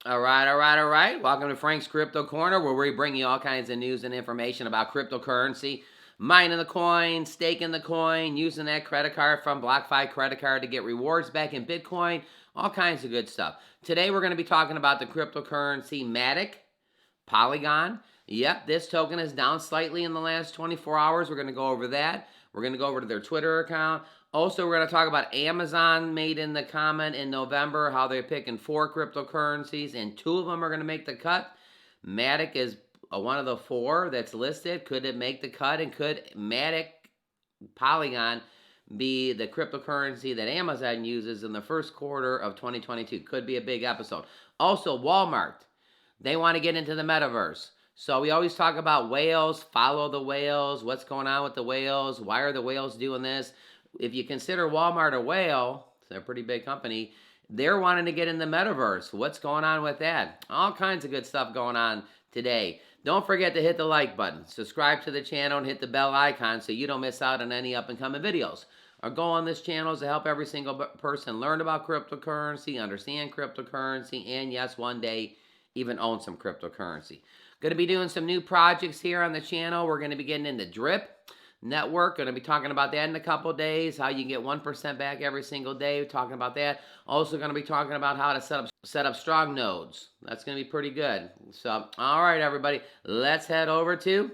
All right. Welcome to Frank's Crypto Corner, where we bring you all kinds of news and information about cryptocurrency, mining the coin, staking the coin, using that credit card from BlockFi credit card to get rewards back in Bitcoin, all kinds of good stuff. Today we're going to be talking about the cryptocurrency Matic, Polygon. Yep, this token is down slightly in the last 24 hours. We're going to go over that. We're going to go over to their Twitter account. Also, we're going to talk about Amazon made in the comment in November how they're picking 4 cryptocurrencies and 2 of them are going to make the cut. Matic is one of the 4 that's listed. Could it make the cut, and could Matic Polygon be the cryptocurrency that Amazon uses in the first quarter of 2022? Could be a big episode. Also, Walmart, they want to get into the metaverse. So we always talk about whales, follow the whales, what's going on with the whales, why are the whales doing this? If you consider Walmart a whale, they're a pretty big company, they're wanting to get in the metaverse. What's going on with that? All kinds of good stuff going on today. Don't forget to hit the like button, subscribe to the channel, and hit the bell icon so you don't miss out on any up and coming videos. Our goal on this channel is to help every single person learn about cryptocurrency, understand cryptocurrency, and yes, one day even own some cryptocurrency. Going to be doing some new projects here on the channel. We're going to be getting into Drip Network. Going to be talking about that in a couple days, how you get 1% back every single day. We're talking about that. Also going to be talking about how to set up strong nodes. That's going to be pretty good. So, all right, everybody, let's head over to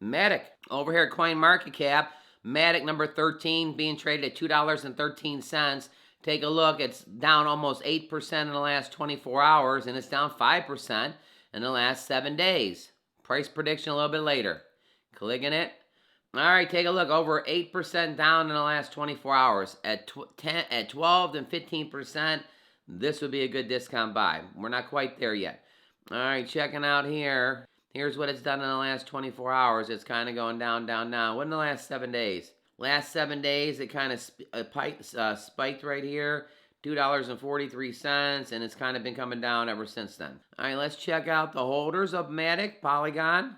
Matic. Over here at CoinMarketCap, Matic number 13 being traded at $2.13. Take a look. It's down almost 8% in the last 24 hours, and it's down 5% in the last 7 days. Price prediction a little bit later. Clicking it. All right, take a look. Over 8% down in the last 24 hours. At 12 and 15%, this would be a good discount buy. We're not quite there yet. All right, checking out here. Here's what it's done in the last 24 hours. It's kind of going down, down, down. What in the last 7 days? Last 7 days, it kind of spiked right here. $2.43, and it's kind of been coming down ever since then. All right, let's check out the holders of Matic, Polygon.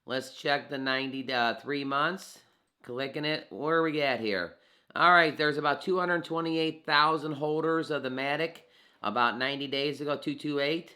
Let's check the 3 months. Clicking it. Where are we at here? All right, there's about 228,000 holders of the Matic about 90 days ago, 228.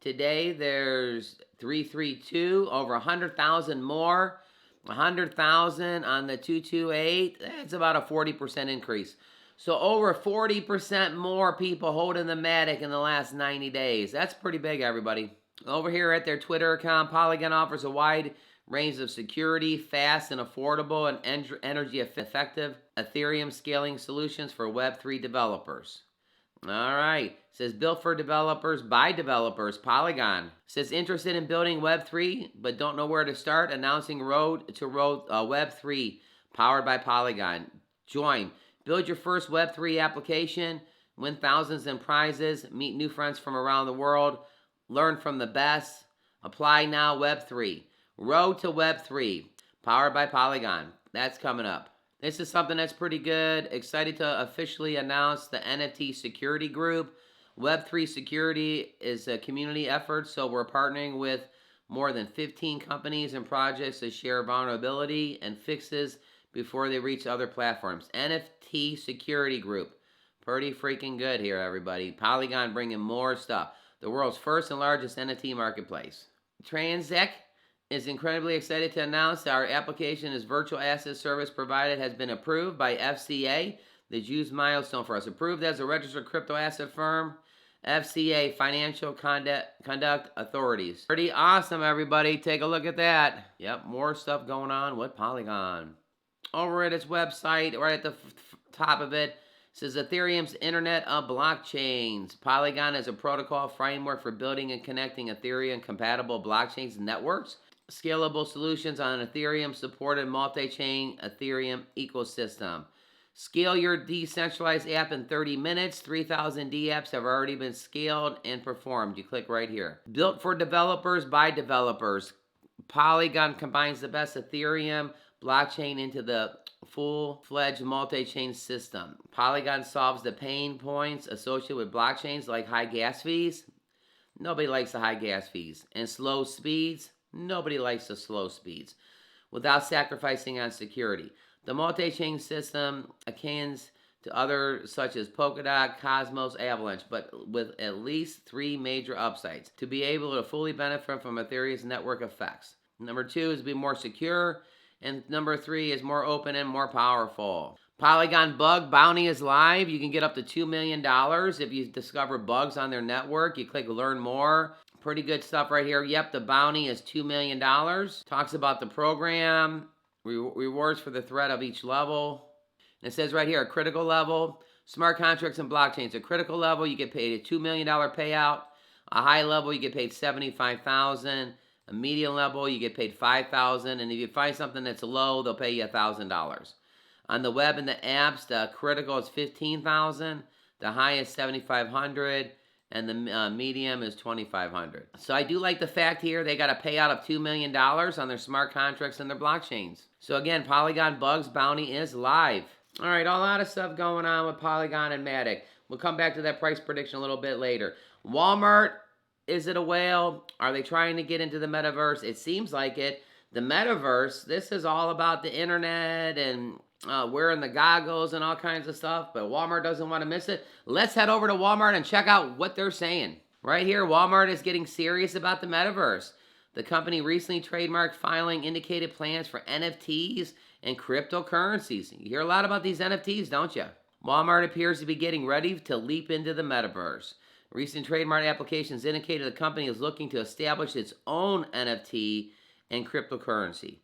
Today, there's 332, over 100,000 more. 100,000 on the 228. That's about a 40% increase. So over 40% more people holding the Matic in the last 90 days. That's pretty big, everybody. Over here at their Twitter account, Polygon offers a wide range of security, fast and affordable, and energy-effective Ethereum scaling solutions for Web3 developers. All right. It says built for developers by developers. Polygon. It says interested in building Web3 but don't know where to start. Announcing Road to Web3 powered by Polygon. Join. Build your first Web3 application. Win thousands in prizes. Meet new friends from around the world. Learn from the best. Apply now. Web3. Road to Web3 powered by Polygon. That's coming up. This is something that's pretty good. Excited to officially announce the NFT Security Group. Web3 Security is a community effort, so we're partnering with more than 15 companies and projects to share vulnerability and fixes before they reach other platforms. NFT Security Group. Pretty freaking good here, everybody. Polygon bringing more stuff. The world's first and largest NFT marketplace. Transec is incredibly excited to announce that our application as virtual asset service provided has been approved by FCA, the huge milestone for us. Approved as a registered crypto asset firm, FCA, Financial Conduct Authorities. Pretty awesome, everybody. Take a look at that. Yep, more stuff going on with Polygon. Over at its website, right at the top of it, says Ethereum's Internet of Blockchains. Polygon is a protocol framework for building and connecting Ethereum-compatible blockchains networks. Scalable solutions on an Ethereum-supported multi-chain Ethereum ecosystem. Scale your decentralized app in 30 minutes. 3,000 dApps have already been scaled and performed. You click right here. Built for developers by developers. Polygon combines the best Ethereum blockchain into the full-fledged multi-chain system. Polygon solves the pain points associated with blockchains like high gas fees. Nobody likes the high gas fees. And slow speeds. Nobody likes the slow speeds. Without sacrificing on security. The multi-chain system akin to others such as Polkadot, Cosmos, Avalanche, but with at least 3 major upsides to be able to fully benefit from Ethereum's network effects. Number 2 is to be more secure, and number 3 is more open and more powerful. Polygon bug bounty is live. You can get up to $2 million if you discover bugs on their network. You click learn more. Pretty good stuff right here. Yep, the bounty is $2 million. Talks about the program, rewards for the threat of each level. And it says right here, a critical level, smart contracts and blockchains. A critical level, you get paid a $2 million payout. A high level, you get paid $75,000. A medium level, you get paid $5,000. And if you find something that's low, they'll pay you $1,000. On the web and the apps, the critical is $15,000. The high is $7,500. And the medium is $2,500. So I do like the fact here they got a payout of $2 million on their smart contracts and their blockchains. So again, Polygon Bugs Bounty is live. All right, a lot of stuff going on with Polygon and Matic. We'll come back to that price prediction a little bit later. Walmart, is it a whale? Are they trying to get into the metaverse? It seems like it. The metaverse, this is all about the internet and wearing the goggles and all kinds of stuff, but Walmart doesn't want to miss it. Let's head over to Walmart and check out what they're saying. Right here, Walmart is getting serious about the metaverse. The company recently trademarked filing indicated plans for NFTs and cryptocurrencies. You hear a lot about these NFTs, don't you? Walmart appears to be getting ready to leap into the metaverse. Recent trademark applications indicated the company is looking to establish its own NFT and cryptocurrency.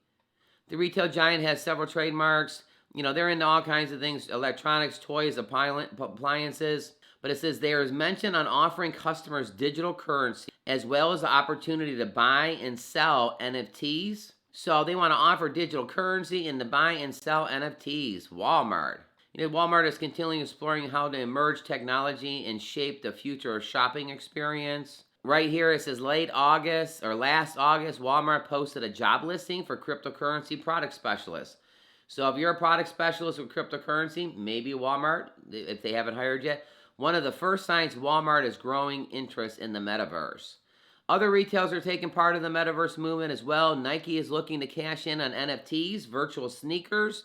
The retail giant has several trademarks. You know, they're into all kinds of things, electronics, toys, appliances. But it says there is mention on offering customers digital currency as well as the opportunity to buy and sell NFTs. So they want to offer digital currency and to buy and sell NFTs. Walmart. You know, Walmart is continually exploring how to emerge technology and shape the future of shopping experience. Right here it says last August, Walmart posted a job listing for cryptocurrency product specialists. So if you're a product specialist with cryptocurrency, maybe Walmart, if they haven't hired yet, one of the first signs Walmart is growing interest in the metaverse. Other retailers are taking part in the metaverse movement as well. Nike is looking to cash in on NFTs, virtual sneakers.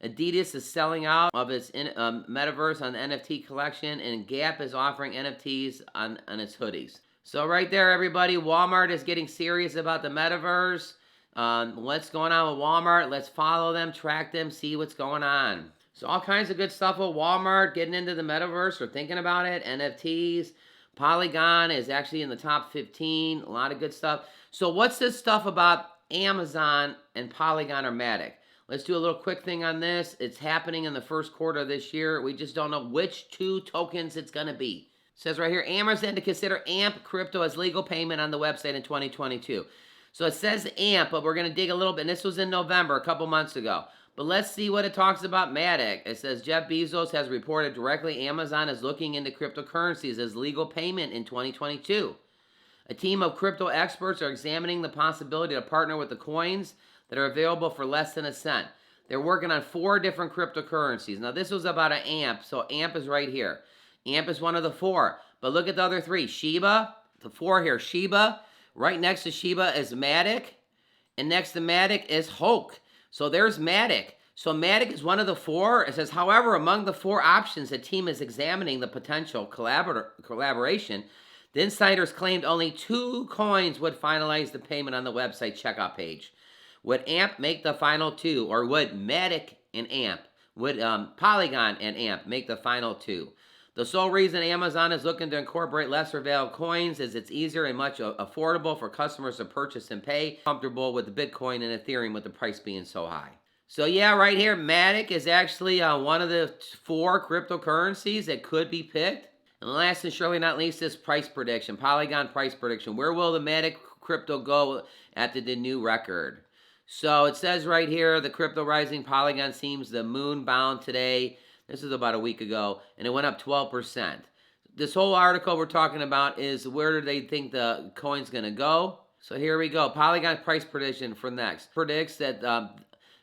Adidas is selling out of its metaverse on the NFT collection, and Gap is offering NFTs on its hoodies. So right there, everybody, Walmart is getting serious about the metaverse. What's going on with Walmart? Let's follow them, track them, see what's going on. So all kinds of good stuff with Walmart, getting into the metaverse or thinking about it. NFTs. Polygon is actually in the top 15. A lot of good stuff. So what's this stuff about Amazon and Polygon or Matic? Let's do a little quick thing on this. It's happening in the first quarter of this year. We just don't know which 2 tokens it's going to be. It says right here, Amazon to consider AMP crypto as legal payment on the website in 2022. So it says AMP, but we're going to dig a little bit. And this was in November, a couple months ago. But let's see what it talks about Matic. It says Jeff Bezos has reported directly Amazon is looking into cryptocurrencies as legal payment in 2022. A team of crypto experts are examining the possibility to partner with the coins that are available for less than a cent. They're working on 4 different cryptocurrencies. Now this was about an AMP, so AMP is right here. AMP is one of the 4. But look at the other 3. Shiba, the 4 here. Shiba. Right next to Shiba is Matic. And next to Matic is Hulk. So there's Matic. So Matic is one of the 4. It says, however, among the 4 options, the team is examining the potential collaboration. The insiders claimed only 2 coins would finalize the payment on the website checkout page. Would AMP make the final 2? Or would Matic and AMP, would Polygon and AMP make the final 2? The sole reason Amazon is looking to incorporate lesser valued coins is it's easier and much affordable for customers to purchase and pay. Comfortable with the Bitcoin and Ethereum with the price being so high. So yeah, right here, Matic is actually one of the 4 cryptocurrencies that could be picked. And last and surely not least, this price prediction, Polygon price prediction. Where will the Matic crypto go after the new record? So it says right here, the crypto rising Polygon seems the moon bound today. This is about a week ago, and it went up 12%. This whole article we're talking about is where do they think the coin's going to go? So here we go. Polygon price prediction for next. Predicts that,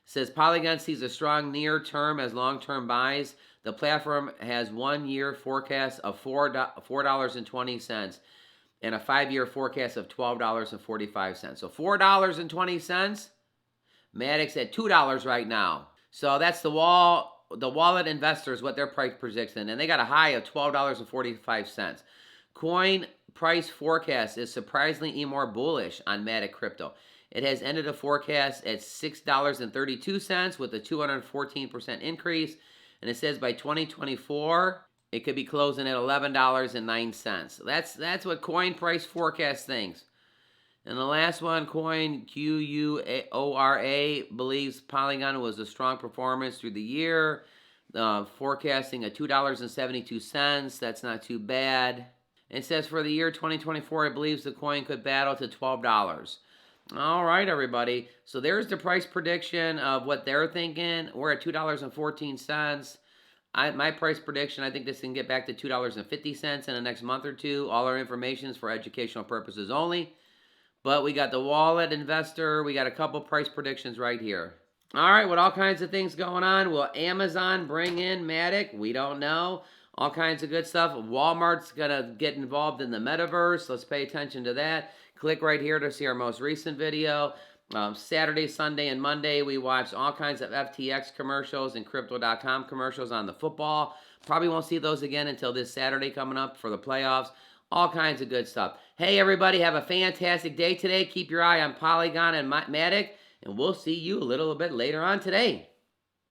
says Polygon sees a strong near-term as long-term buys. The platform has 1-year forecast of $4.20 and a 5-year forecast of $12.45. So $4.20. Matic's at $2 right now. So that's the wall. the wallet investors, what their price prediction, and they got a high of $12.45. Coin price forecast is surprisingly more bullish on Matic Crypto. It has ended a forecast at $6.32 with a 214% increase, and it says by 2024 it could be closing at $11.09. That's what coin price forecast thinks. And the last one, Coin QUORA believes Polygon was a strong performance through the year, forecasting at $2.72. That's not too bad. It says for the year 2024, it believes the coin could battle to $12. All right, everybody. So there's the price prediction of what they're thinking. We're at $2.14. My price prediction, I think this can get back to $2.50 in the next month or two. All our information is for educational purposes only. But we got the wallet investor. We got a couple price predictions right here. All right, with all kinds of things going on. Will Amazon bring in Matic? We don't know. All kinds of good stuff. Walmart's going to get involved in the metaverse. Let's pay attention to that. Click right here to see our most recent video. Saturday, Sunday, and Monday, we watched all kinds of FTX commercials and Crypto.com commercials on the football. Probably won't see those again until this Saturday coming up for the playoffs. All kinds of good stuff. Hey, everybody, have a fantastic day today. Keep your eye on Polygon and Matic, and we'll see you a little bit later on today.